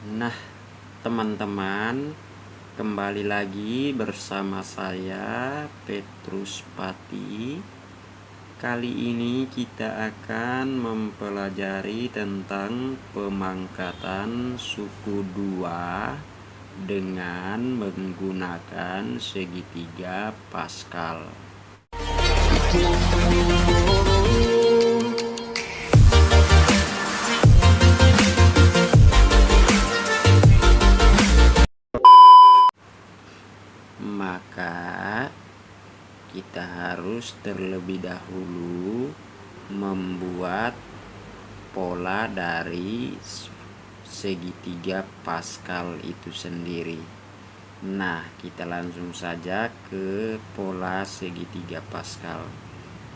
Nah, teman-teman, kembali lagi bersama saya Petrus Pati. Kali ini kita akan mempelajari tentang pemangkatan suku 2 dengan menggunakan segitiga Pascal. Maka kita harus terlebih dahulu membuat pola dari segitiga Pascal itu sendiri. Nah, kita langsung saja ke pola segitiga Pascal.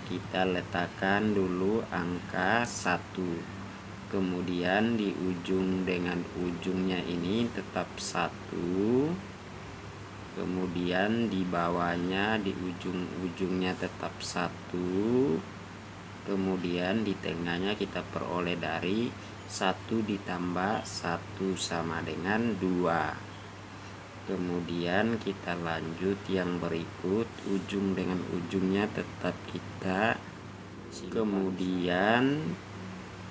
Kita letakkan dulu angka 1, kemudian di ujung dengan ujungnya ini tetap 1, kemudian di bawahnya di ujung-ujungnya tetap 1, kemudian di tengahnya kita peroleh dari 1 ditambah 1 sama dengan 2. Kemudian kita lanjut yang berikut, ujung dengan ujungnya tetap kita, kemudian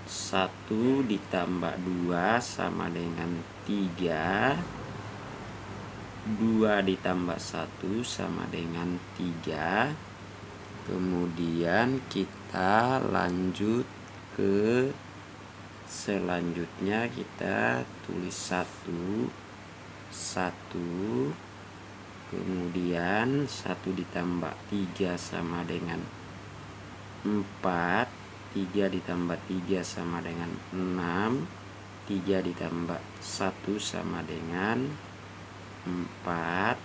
1 ditambah 2 sama dengan 3, 2 ditambah 1 sama dengan 3. Kemudian kita lanjut ke selanjutnya, kita tulis 1, kemudian 1 ditambah 3 sama dengan 4, 3 ditambah 3 sama dengan 6, 3 ditambah 1 sama dengan 4.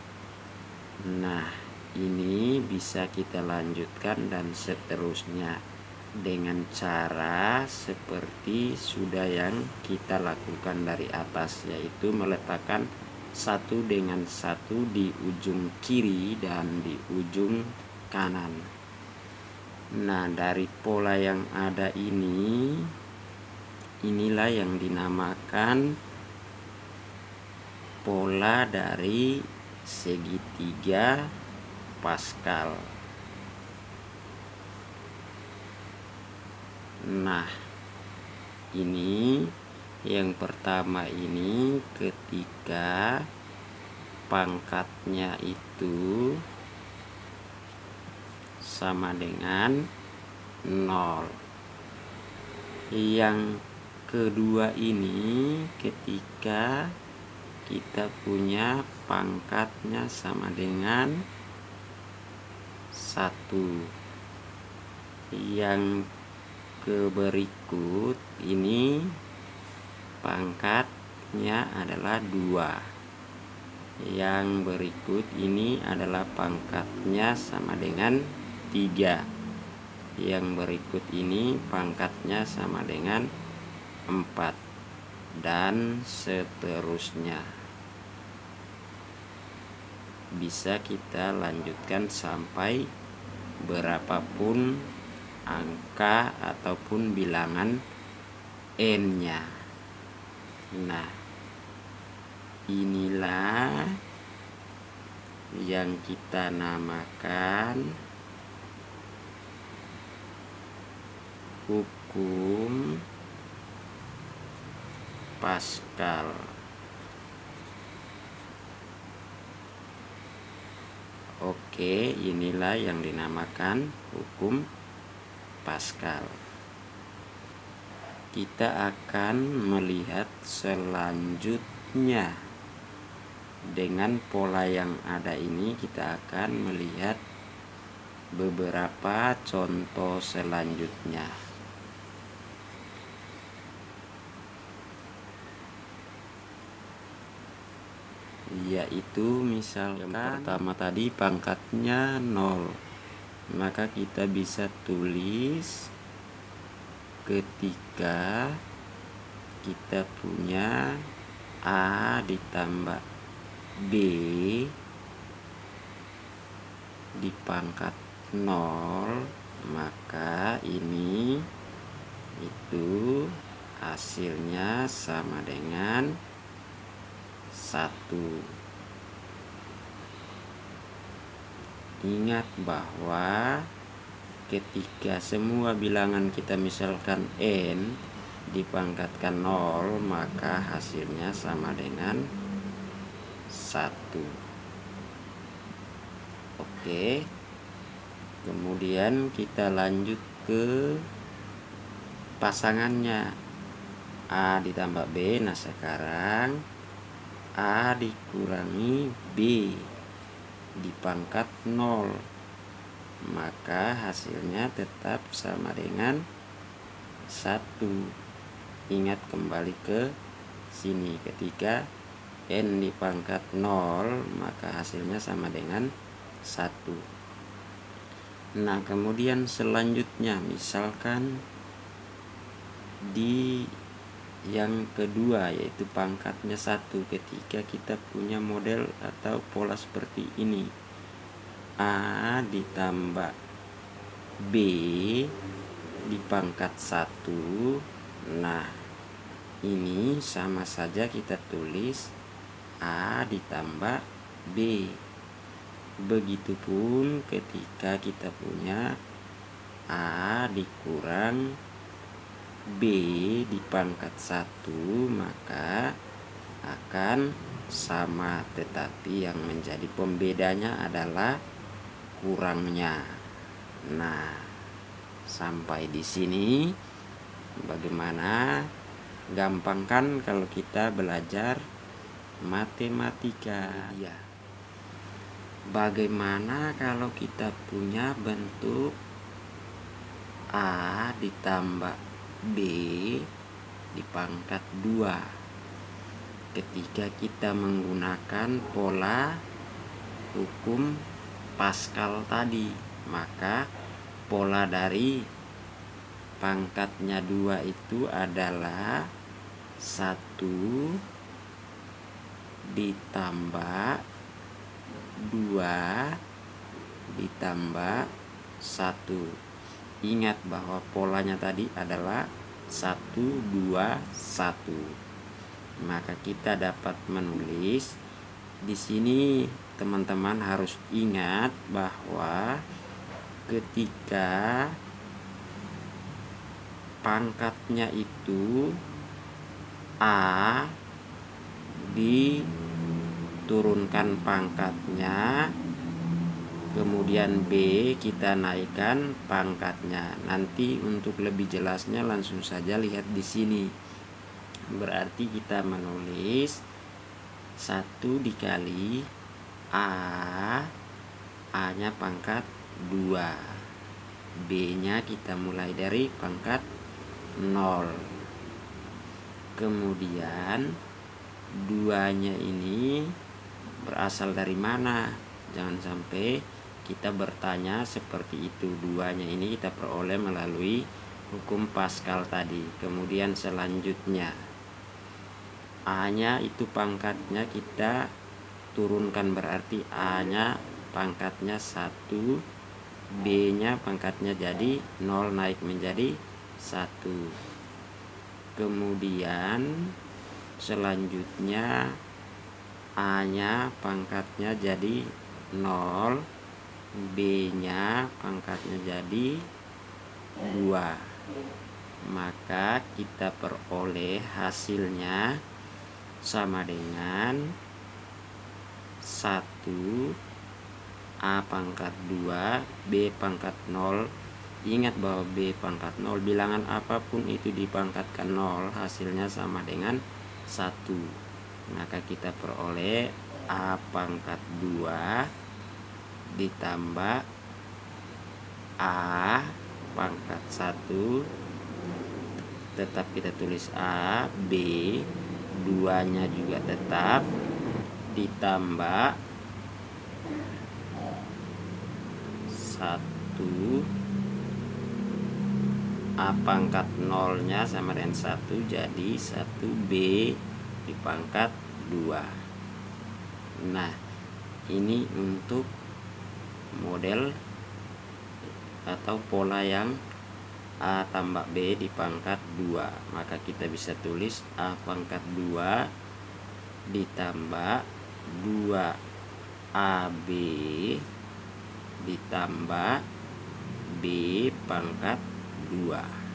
Nah, ini bisa kita lanjutkan dan seterusnya dengan cara seperti sudah yang kita lakukan dari atas, yaitu meletakkan 1 dengan 1 di ujung kiri dan di ujung kanan. Nah, dari pola yang ada ini, inilah yang dinamakan pola dari segitiga Pascal. Nah, ini yang pertama ini ketika pangkatnya itu sama dengan 0. Yang kedua ini ketika kita punya pangkatnya sama dengan 1. Yang berikut ini pangkatnya adalah 2. Yang berikut ini adalah pangkatnya sama dengan 3. Yang berikut ini pangkatnya sama dengan 4, dan seterusnya. Bisa kita lanjutkan sampai berapapun angka ataupun bilangan n-nya. Nah, inilah yang kita namakan hukum Pascal. Oke, inilah yang dinamakan hukum Pascal. Kita akan melihat selanjutnya. Dengan pola yang ada ini kita akan melihat beberapa contoh selanjutnya, yaitu misalkan yang pertama tadi pangkatnya 0, maka kita bisa tulis ketika kita punya A ditambah B di pangkat 0, maka ini itu hasilnya sama dengan 1. Ingat bahwa ketika semua bilangan kita misalkan n dipangkatkan 0, maka hasilnya sama dengan 1. Oke. Kemudian kita lanjut ke pasangannya A ditambah B. Nah, sekarang A dikurangi B dipangkat 0, maka hasilnya tetap sama dengan 1. Ingat kembali ke sini, ketika n dipangkat 0 maka hasilnya sama dengan 1. Nah, kemudian selanjutnya misalkan di yang kedua, yaitu pangkatnya 1. Ketika kita punya model atau pola seperti ini, A ditambah B dipangkat 1. Nah, ini sama saja kita tulis A ditambah B. Begitupun ketika kita punya A dikurang B dipangkat 1, maka akan sama, tetapi yang menjadi pembedanya adalah kurangnya. Nah, sampai di sini bagaimana? Gampang kan kalau kita belajar matematika. Ya. Bagaimana kalau kita punya bentuk A ditambah B dipangkat 2? Ketika kita menggunakan pola hukum Pascal tadi, maka pola dari pangkatnya 2 itu adalah 1 ditambah 2 ditambah 1. Ingat bahwa polanya tadi adalah 1, 2, 1. Maka kita dapat menulis di sini. Teman-teman harus ingat bahwa ketika pangkatnya itu A diturunkan pangkatnya, kemudian B kita naikkan pangkatnya. Nanti untuk lebih jelasnya langsung saja lihat di sini. Berarti kita menulis 1 dikali A-nya pangkat 2, B-nya kita mulai dari pangkat 0. Kemudian 2-nya ini berasal dari mana? Jangan sampai kita bertanya seperti itu. 2-nya ini kita peroleh melalui hukum Pascal tadi. Kemudian selanjutnya A-nya itu pangkatnya kita turunkan, berarti A-nya pangkatnya 1, B-nya pangkatnya jadi 0 naik menjadi 1. Kemudian selanjutnya A-nya pangkatnya jadi 0, B-nya pangkatnya jadi 2. Maka kita peroleh hasilnya sama dengan 1 A pangkat 2 B pangkat 0. Ingat bahwa B pangkat 0, bilangan apapun itu dipangkatkan 0, hasilnya sama dengan 1. Maka kita peroleh A pangkat 2 ditambah A pangkat 1, tetap kita tulis A, B, 2-nya juga tetap, ditambah 1 A pangkat 0-nya sama dengan 1, jadi 1B dipangkat 2. Nah, ini untuk model atau pola yang A tambah B dipangkat 2. Maka kita bisa tulis A pangkat 2 ditambah 2AB ditambah B pangkat 2.